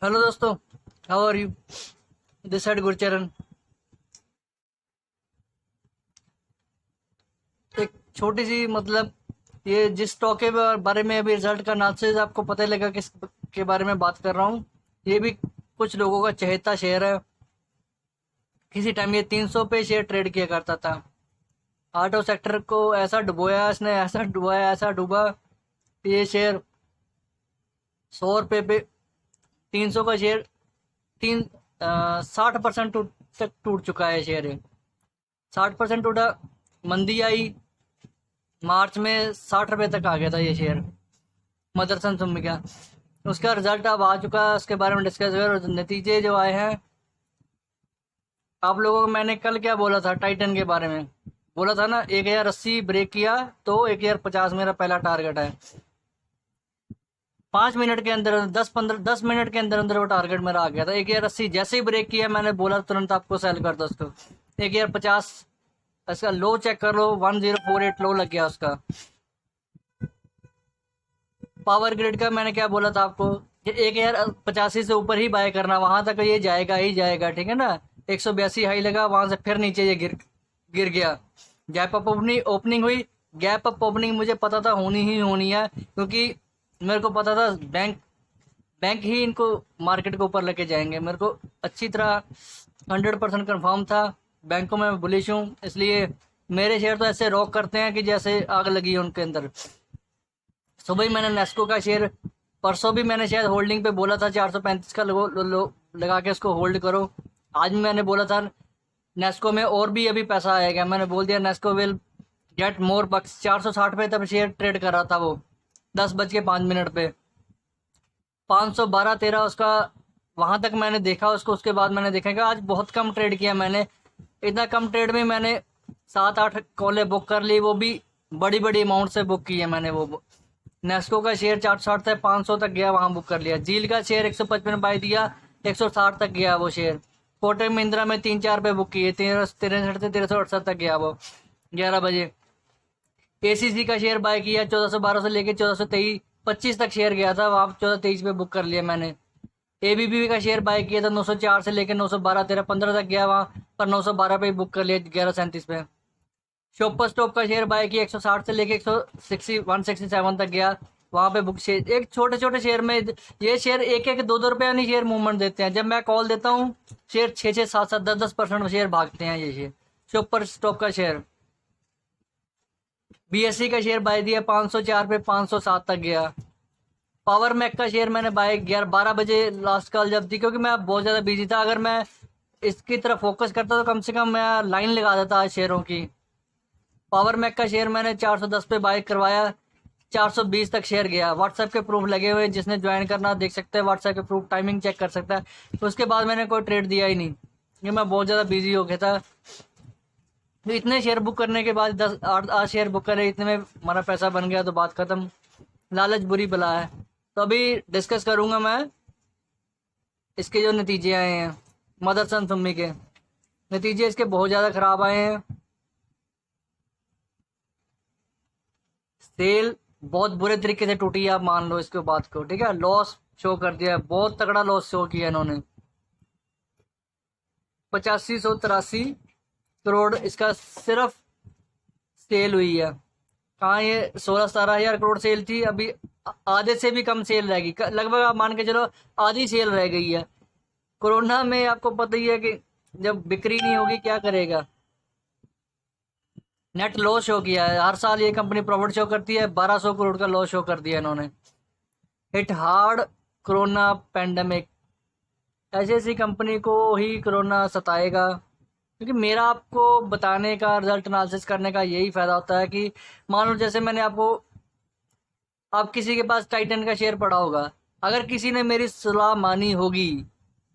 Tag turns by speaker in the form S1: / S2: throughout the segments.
S1: Hello दोस्तों, how are you? This side Gurcharan. एक छोटी सी ये जिस स्टॉक के बारे में अभी रिजल्ट का एनालिसिस आपको पता ही लगा किस के बारे में बात कर रहा हूँ। ये भी कुछ लोगों का चहेता शेयर है। किसी टाइम ये 300 पे शेयर ट्रेड किया करता था। ऑटो सेक्टर को ऐसा डुबोया इसने, ऐसा डुबाया, ऐसा डूबा कि ये शेयर 100 रुपये पे 300 का शेयर तीन 60% तक टूट चुका है शेयर। 60% टूटा। मंदी आई, मार्च में 60 रुपये तक आ गया था ये शेयर मदरसन सुम्मी का। उसका रिजल्ट अब आ चुका है, उसके बारे में डिस्कस हुआ और नतीजे जो आए हैं। आप लोगों को मैंने कल क्या बोला था टाइटन के बारे में? बोला था ना 1080 ब्रेक किया तो 1050 मेरा पहला टारगेट है। 5 मिनट के अंदर 10 मिनट के अंदर अंदर वो टारगेट मेरा आ गया था। 1080 जैसे ही ब्रेक किया मैंने बोला तुरंत आपको सेल कर दो उसको। 1050 इसका लो चेक कर लो, 1048 लो लग गया उसका। पावर ग्रिड का मैंने क्या बोला था आपको कि 1085 से ऊपर ही बाय करना, वहां तक ये जाएगा ही जाएगा, ठीक है ना। 182 हाई लगा, वहां से फिर नीचे ये गिर गिर गया। गैप अप ओपनिंग हुई। गैप अप ओपनिंग मुझे पता था होनी ही होनी है, क्योंकि मेरे को पता था बैंक बैंक ही इनको मार्केट के ऊपर लेके जाएंगे। मेरे को अच्छी तरह 100% कन्फर्म था। बैंकों में बुलिश हूँ, इसलिए मेरे शेयर तो ऐसे रॉक करते हैं कि जैसे आग लगी है उनके अंदर। सुबह ही मैंने नेस्को का शेयर, परसों भी मैंने शायद होल्डिंग पे बोला था 435 का लगा के उसको होल्ड करो। आज भी मैंने बोला था नेस्को में और भी अभी पैसा आएगा। मैंने बोल दिया नेस्को विल गेट मोर बक्स। 460 पे तब शेयर ट्रेड कर रहा था वो 10:05 पे। 512-13 उसका वहां तक मैंने देखा उसको। उसके बाद मैंने देखा कि आज बहुत कम ट्रेड किया मैंने। इतना कम ट्रेड में मैंने 7-8 कॉलें बुक कर ली, वो भी बड़ी बड़ी अमाउंट से बुक की है मैंने। वो नेस्को का शेयर 460 से 500 तक गया, वहां बुक कर लिया। जील का शेयर 155 बाई दिया, 160 तक गया वो शेयर। कोटक महिंद्रा में 3-4 पे बुक किए, 1363 से 1368 तक गया वो 11 बजे। एसीसी का शेयर बाय किया 1412 से लेके 1423 25 तक शेयर गया था, वहां 1423 पे बुक कर लिया मैंने। एबीबी का शेयर बाय किया था 904 से लेकर 912 13-15 तक गया, वहां पर 912 पे बुक कर लिया 1137 पे। शॉपर स्टॉप का शेयर बाय किया 160 से लेके 167 तक गया, वहां पे बुक शेयर। एक छोटे छोटे शेयर में ये शेयर 1-1 2-2 रुपया नहीं शेयर मूवमेंट देते हैं। जब मैं कॉल देता हूँ शेयर 6-6 7-7 10-10% शेयर भागते हैं ये शेयर। शॉपर स्टॉप का शेयर। बीएससी का शेयर बाय दिया 504 पे 507 तक गया। पावर मैक का शेयर मैंने बाय 12 बजे लास्ट कॉल जब थी, क्योंकि मैं बहुत ज़्यादा बिजी था। अगर मैं इसकी तरफ फोकस करता तो कम से कम मैं लाइन लगा देता आज शेयरों की। पावर मैक का शेयर मैंने 410 पे बाय करवाया, 420 तक शेयर गया। व्हाट्सएप के प्रूफ लगे हुए हैं, जिसने ज्वाइन करना देख सकते हैं। व्हाट्सएप के प्रूफ, टाइमिंग चेक कर सकता है। तो उसके बाद मैंने कोई ट्रेड दिया ही नहीं, क्योंकि मैं बहुत ज़्यादा बिजी हो गया था। तो इतने शेयर बुक करने के बाद 10-8 शेयर बुक करे, इतने में हमारा पैसा बन गया तो बात खत्म। लालच बुरी बला है। तो अभी डिस्कस करूंगा मैं इसके जो नतीजे आए हैं। मदरसन सुम्मी के नतीजे इसके बहुत ज़्यादा ख़राब आए हैं। सेल बहुत बुरे तरीके से टूटी है, आप मान लो इसके बात को, ठीक है। लॉस शो कर दिया है, बहुत तगड़ा लॉस शो किया इन्होंने। 8583 करोड़ इसका सिर्फ सेल हुई है। कहाँ ये 16-17 हज़ार करोड़ सेल थी, अभी आधे से भी कम सेल रहेगी। लगभग आप मान के चलो आधी सेल रह गई है। कोरोना में आपको पता ही है कि जब बिक्री नहीं होगी क्या करेगा। नेट लॉस शो किया है। हर साल ये कंपनी प्रॉफिट शो करती है, 1200 करोड़ का लॉस शो कर दिया इन्होंने। Hit hard corona pandemic. ऐसी ऐसी कंपनी को ही कोरोना सताएगा। क्योंकि मेरा आपको बताने का, रिजल्ट एनालिसिस करने का यही फ़ायदा होता है कि मान लो जैसे मैंने आपको, आप किसी के पास टाइटन का शेयर पड़ा होगा, अगर किसी ने मेरी सलाह मानी होगी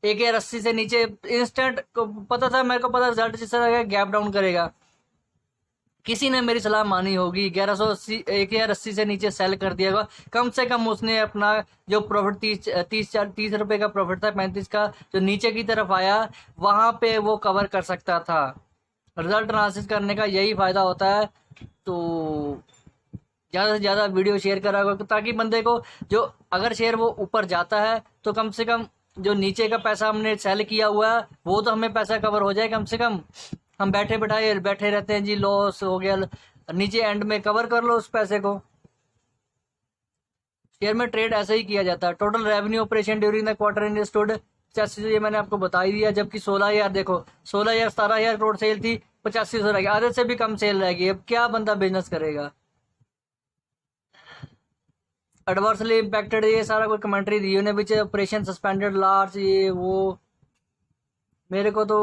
S1: 1080 से नीचे इंस्टेंट को पता था, मेरे को पता रिजल्ट जिस तरह गैप डाउन करेगा। किसी ने मेरी सलाह मानी होगी 1080 से नीचे सेल कर दिया होगा, कम से कम उसने अपना जो प्रॉफिट 30 रुपए का प्रॉफिट था, 35 का जो नीचे की तरफ आया वहां पे वो कवर कर सकता था। रिजल्ट एनालिसिस करने का यही फ़ायदा होता है। तो ज़्यादा से ज़्यादा वीडियो शेयर करा करो, ताकि बंदे को जो अगर शेयर वो ऊपर जाता है तो कम से कम जो नीचे का पैसा हमने सेल किया हुआ है वो तो हमें पैसा कवर हो जाए कम से कम। हम बैठे बैठाए बैठे रहते हैं जी, लॉस हो गया, नीचे एंड में कवर कर लो उस पैसे को। शेयर में ट्रेड ऐसे ही किया जाता है। Total revenue operation during the quarter in stood, ये मैंने आपको बता ही दिया। जबकि 16,000, देखो 16,000 17,000 करोड़ सेल थी, 8500 रह गई, आधे से भी कम सेल रहेगी। अब क्या बंदा बिजनेस करेगा। एडवर्सली इम्पैक्टेड, ये सारा कोई कमेंट्री दी उन्हें, विच ऑपरेशन सस्पेंडेड लार्ज, ये वो। मेरे को तो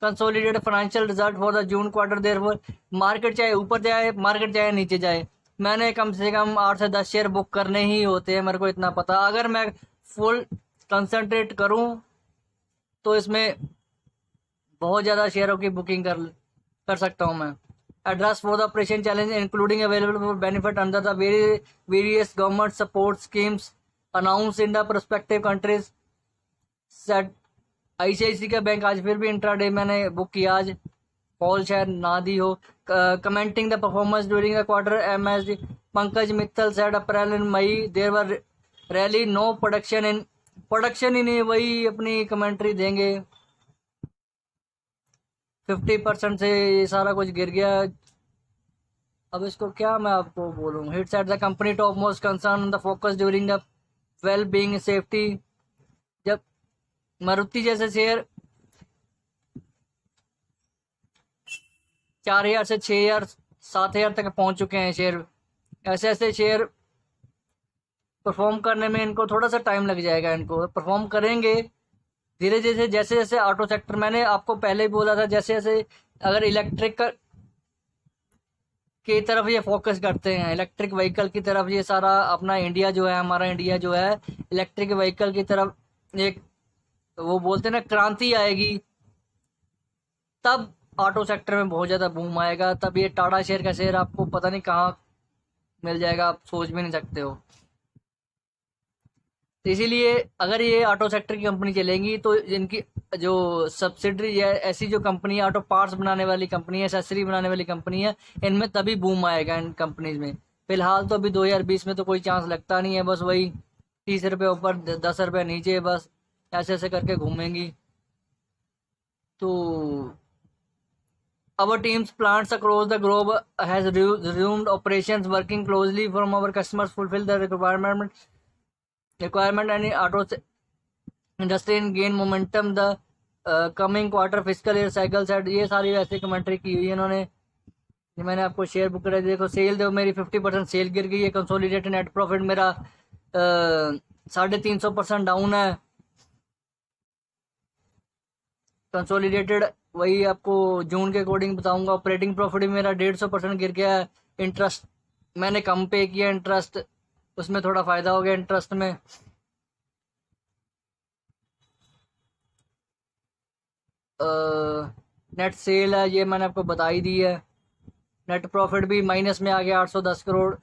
S1: consolidated financial result for the June quarter, therefore market चाहे ऊपर जाए, मार्केट चाहे नीचे जाए, मैंने कम से कम 8 से 10 शेयर बुक करने ही होते हैं, मेरे को इतना पता। अगर मैं फुल कंसंट्रेट करूं तो इसमें बहुत ज़्यादा शेयरों की बुकिंग कर सकता हूं मैं। Address for the operation challenge including available for benefit under the various government support schemes announce in the prospective countries set. ICICI का बैंक आज फिर भी इंट्राडे मैंने बुक किया आज, कॉल शायद ना दी हो। Commenting the performance during the quarter, MSD Pankaj Mittal said April and May there were really no production ही नहीं, वही अपनी कमेंट्री देंगे। 50% से ये सारा कुछ गिर गया। अब इसको क्या मैं आपको बोलूँ। Hits at the company top most concern the focus during the well being safety. जब मारुति जैसे शेयर 4,000 से 6,000 7,000 तक पहुंच चुके हैं शेयर, ऐसे ऐसे शेयर परफॉर्म करने में इनको थोड़ा सा टाइम लग जाएगा। इनको परफॉर्म करेंगे धीरे धीरे, जैसे जैसे ऑटो सेक्टर, मैंने आपको पहले ही बोला था, जैसे जैसे अगर इलेक्ट्रिक की तरफ ये फोकस करते हैं, इलेक्ट्रिक व्हीकल की तरफ, ये सारा अपना इंडिया जो है, हमारा इंडिया जो है इलेक्ट्रिक व्हीकल की तरफ एक वो बोलते हैं ना क्रांति आएगी, तब ऑटो सेक्टर में बहुत ज़्यादा बूम आएगा। तब ये टाटा शेयर का शेयर आपको पता नहीं कहाँ मिल जाएगा, आप सोच भी नहीं सकते हो। तो इसीलिए अगर ये ऑटो सेक्टर की कंपनी चलेंगी तो इनकी जो सब्सिडरी है, ऐसी जो कंपनी है ऑटो पार्ट्स बनाने वाली कंपनी है, एसेसरी बनाने वाली कंपनी है, इनमें तभी बूम आएगा इन कंपनीज में। फिलहाल तो अभी 2020 में तो कोई चांस लगता नहीं है, बस वही 30 रुपये ऊपर 10 रुपये नीचे, बस ऐसे ऐसे करके घूमेंगी। तो our teams plants across the globe has resumed operations, working closely from our customers fulfill the requirement and auto industry and gain momentum the coming quarter fiscal year cycle set। ये सारी ऐसी कमेंट्री की हुई है इन्होंने। ये मैंने आपको शेयर बुक करा, देखो सेल दो मेरी 50% सेल गिर गई है। कंसोलिडेटेड नेट प्रॉफिट मेरा 350% डाउन है। कंसोलिडेटेड वही आपको जून के अकॉर्डिंग बताऊंगा। ऑपरेटिंग प्रॉफिट भी मेरा 150% गिर गया है। इंटरेस्ट मैंने कम पे किया, इंटरेस्ट उसमें थोड़ा फ़ायदा हो गया इंटरेस्ट में। नेट सेल है ये मैंने आपको बता ही दी है। नेट प्रॉफिट भी माइनस में आ गया, 810 करोड़,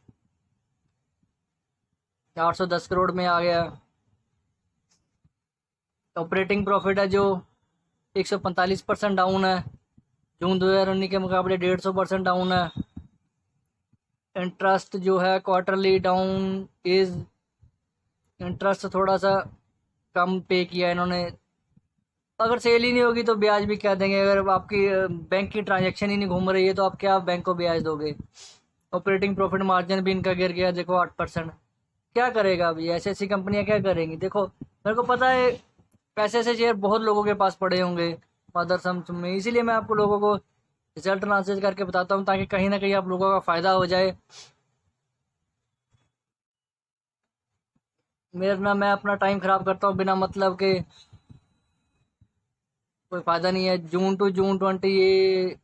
S1: 810 करोड़ में आ गया। ऑपरेटिंग प्रॉफिट है जो 145% डाउन है, जून 2019 के मुकाबले 150% डाउन है। इंटरेस्ट जो है क्वार्टरली डाउन इज, इंटरेस्ट थोड़ा सा कम पे किया इन्होंने। अगर सेल ही नहीं होगी तो ब्याज भी क्या देंगे। अगर आपकी बैंक की ट्रांजैक्शन ही नहीं घूम रही है तो आप क्या बैंक को ब्याज दोगे। ऑपरेटिंग प्रॉफिट मार्जिन भी इनका गिर गया, देखो 8%। क्या करेगा अभी ऐसी ऐसी कंपनियां, क्या करेंगी। देखो मेरे को पता है पैसे से शेयर बहुत लोगों के पास पड़े होंगे मदर सम्स में, इसीलिए मैं आपको लोगों को रिजल्ट एनालिसिस करके बताता हूँ ताकि कहीं ना कहीं आप लोगों का फ़ायदा हो जाए। मेरे ना मैं अपना टाइम ख़राब करता हूँ बिना मतलब के, कोई फ़ायदा नहीं है। जून टू जून 20 ये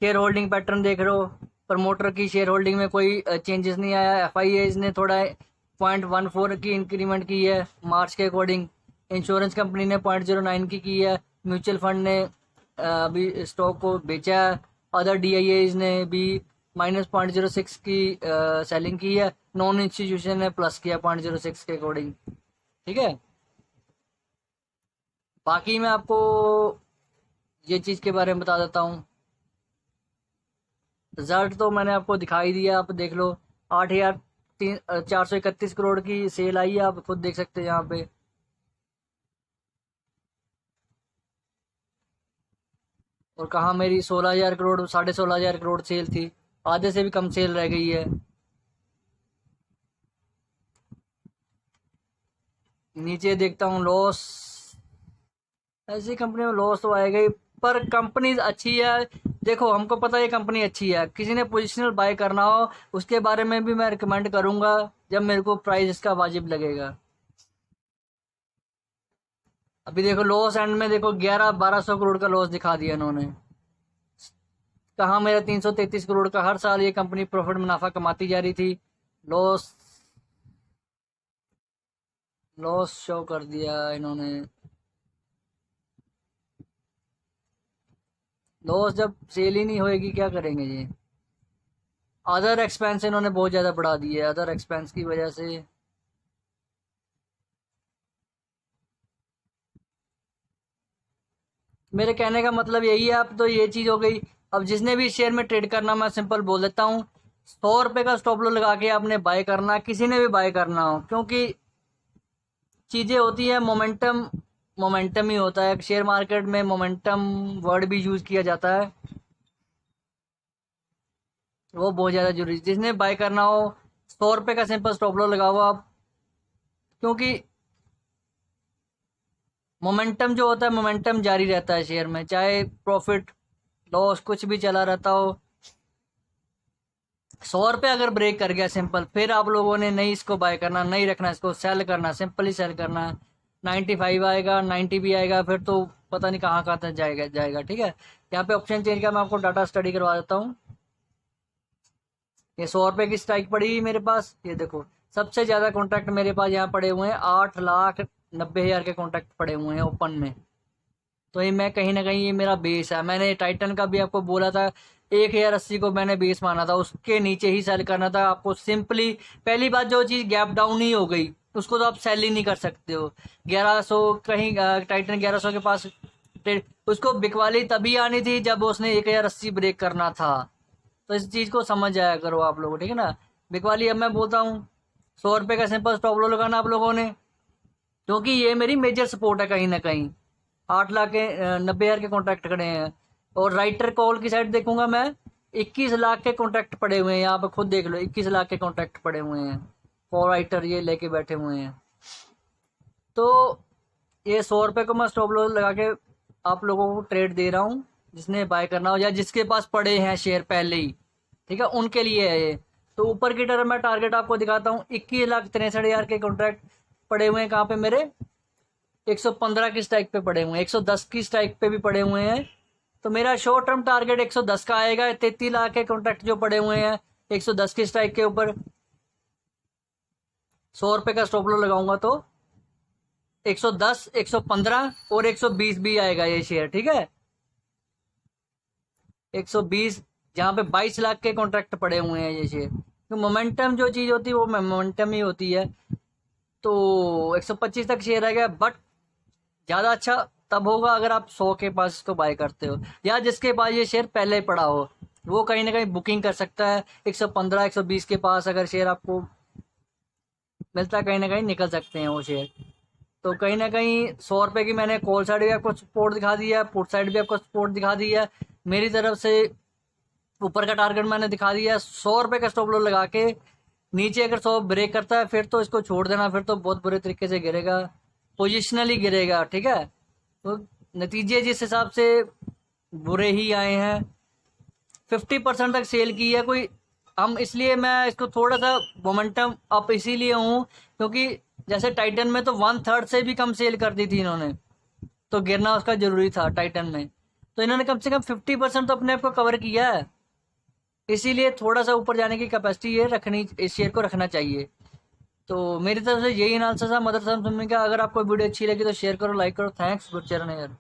S1: शेयर होल्डिंग पैटर्न देख रहे हो। प्रमोटर की शेयर होल्डिंग में कोई चेंजेस नहीं आया। एफआईआईज ने थोड़ा 0.14 की इंक्रीमेंट की है मार्च के अकॉर्डिंग। इंश्योरेंस कंपनी ने 0.09 की है। म्यूचुअल फंड ने अभी स्टॉक को बेचा है। अदर डीआईएज ने भी -0.06 की सेलिंग की है। नॉन इंस्टीट्यूशन ने प्लस किया 0.06 के अकॉर्डिंग, ठीक है। बाकी मैं आपको ये चीज़ के बारे में बता देता हूँ। रिजल्ट तो मैंने आपको दिखाई दिया, आप देख लो। 8,000 431 करोड़ की सेल आई है, आप खुद देख सकते हैं यहाँ पे। और कहाँ मेरी 16,000 करोड़, 16,500 करोड़ सेल थी, आधे से भी कम सेल रह गई है। नीचे देखता हूँ लॉस, ऐसी कंपनी में लॉस तो आएगा ही, पर कंपनी अच्छी है। देखो हमको पता है ये कंपनी अच्छी है, किसी ने पोजिशनल बाय करना हो उसके बारे में भी मैं रिकमेंड करूंगा जब मेरे को प्राइस इसका वाजिब लगेगा। अभी देखो लॉस एंड में देखो 1100-1200 करोड़ का लॉस दिखा दिया इन्होंने। कहाँ मेरा 333 करोड़ का, हर साल ये कंपनी प्रॉफिट मुनाफा कमाती जा रही थी, लॉस लॉस शो कर दिया इन्होंने। लॉस जब सेल ही नहीं होएगी क्या करेंगे ये। अदर एक्सपेंस इन्होंने बहुत ज़्यादा बढ़ा दिए, अदर एक्सपेंस की वजह से। मेरे कहने का मतलब यही है, अब तो ये चीज़ हो गई। अब जिसने भी शेयर में ट्रेड करना, मैं सिंपल बोल देता हूँ, 100 रुपये का स्टॉप लॉस लगा के आपने बाय करना, किसी ने भी बाय करना हो, क्योंकि चीज़ें होती है मोमेंटम, मोमेंटम ही होता है शेयर मार्केट में, मोमेंटम वर्ड भी यूज़ किया जाता है, वो बहुत ज़्यादा जरूरी। जिसने बाय करना हो 100 रुपये का सिंपल स्टॉप लॉस लगाओ आप, क्योंकि मोमेंटम जो होता है, मोमेंटम जारी रहता है शेयर में, चाहे प्रॉफिट लॉस कुछ भी चला रहता हो। 100 रुपये अगर ब्रेक कर गया सिंपल, फिर आप लोगों ने नहीं इसको बाय करना, नहीं रखना, इसको सेल करना, सिंपली सेल करना। 95 आएगा, 90 भी आएगा, फिर तो पता नहीं कहाँ कहाँ तक जाएगा जाएगा। ठीक है, यहाँ पे ऑप्शन चेंज किया, मैं आपको डाटा स्टडी करवा देता हूँ। ये 100 रुपये की स्ट्राइक पड़ी मेरे पास, ये देखो सबसे ज़्यादा कॉन्ट्रैक्ट मेरे पास यहाँ पड़े हुए हैं, 8,90,000 के कॉन्ट्रैक्ट पड़े हुए हैं ओपन में। तो ये मैं कहीं ना कहीं, ये मेरा बेस है। मैंने टाइटन का भी आपको बोला था, 1,080 को मैंने बेस माना था, उसके नीचे ही सेल करना था आपको। सिंपली पहली बात, जो चीज़ गैप डाउन ही हो गई उसको तो आप सेल ही नहीं कर सकते हो। 1100 कहीं टाइटन 1100 के पास उसको बिकवाली तभी आनी थी जब उसने 1,080 ब्रेक करना था। तो इस चीज़ को समझ जाया करो आप लोग, ठीक है ना। बिकवाली अब मैं बोलता हूँ 100 रुपये का सिंपल स्टॉप लॉस लगाना आप लोगों ने, क्योंकि ये मेरी मेजर सपोर्ट है कहीं ना कहीं। 8 लाख के 90,000 के कॉन्ट्रैक्ट खड़े हैं। और राइटर कॉल की साइड देखूंगा मैं, 21 लाख के कॉन्ट्रैक्ट पड़े हुए हैं, यहाँ पे खुद देख लो 21 लाख के कॉन्ट्रैक्ट पड़े हुए हैं, कॉल राइटर ये लेके बैठे हुए हैं। तो ये 100 रुपये को मैं स्टॉप लॉस लगा के आप लोगों को ट्रेड दे रहा हूँ, जिसने बाय करना हो या जिसके पास पड़े हैं शेयर पहले ही, ठीक है, उनके लिए है ये। तो ऊपर की तरफ मैं टारगेट आपको दिखाता हूँ, 21,63,000 के कॉन्ट्रैक्ट पड़े हुए हैं कहाँ पे मेरे, 115 की स्ट्राइक पे पड़े हुए हैं, 110 की स्ट्राइक पे भी पड़े हुए हैं। तो मेरा शॉर्ट टर्म टारगेट 110 का आएगा। 33 लाख के कॉन्ट्रैक्ट जो पड़े हुए हैं 110 की स्ट्राइक के ऊपर, 100 रुपये का स्टॉप लॉस लगाऊंगा तो 110, 115 और 120 भी आएगा ये शेयर, ठीक है। 120 जहाँ पे 22 लाख के कॉन्ट्रैक्ट पड़े हुए हैं ये शेयर। तो मोमेंटम जो चीज़ होती है वो मोमेंटम ही होती है। तो 125 तक शेयर आएगा, बट ज़्यादा अच्छा तब होगा अगर आप 100 के पास इसको बाय करते हो, या जिसके पास ये शेयर पहले ही पड़ा हो, वो कहीं ना कहीं बुकिंग कर सकता है। 115, 120 के पास अगर शेयर आपको मिलता है, कहीं ना कहीं निकल सकते हैं वो शेयर। तो कहीं ना कहीं 100 रुपये की मैंने कॉल साइड भी आपको सपोर्ट दिखा दिया है, पुट साइड भी आपको सपोर्ट दिखा दिया है, मेरी तरफ से ऊपर का टारगेट मैंने दिखा दिया है। 100 रुपये का स्टॉप लॉस लगा के नीचे अगर 100 ब्रेक करता है फिर तो इसको छोड़ देना, फिर तो बहुत बुरे तरीके से गिरेगा, पोजिशनली गिरेगा, ठीक है। तो नतीजे जिस हिसाब से बुरे ही आए हैं, 50% तक सेल की है कोई। हम इसलिए मैं इसको थोड़ा सा मोमेंटम अप इसीलिए हूँ क्योंकि जैसे टाइटन में तो 1/3 से भी कम सेल कर दी थी इन्होंने, तो गिरना उसका जरूरी था टाइटन में। तो इन्होंने कम से कम 50% तो अपने आप को कवर किया है, इसीलिए थोड़ा सा ऊपर जाने की कैपेसिटी ये रखनी, इस शेयर को रखना चाहिए। तो मेरी तरफ से यही एनालिसिस है मदरसा सुनने का। अगर आपको वीडियो अच्छी लगी तो शेयर करो, लाइक करो। थैंक्स, गुड चरण यार।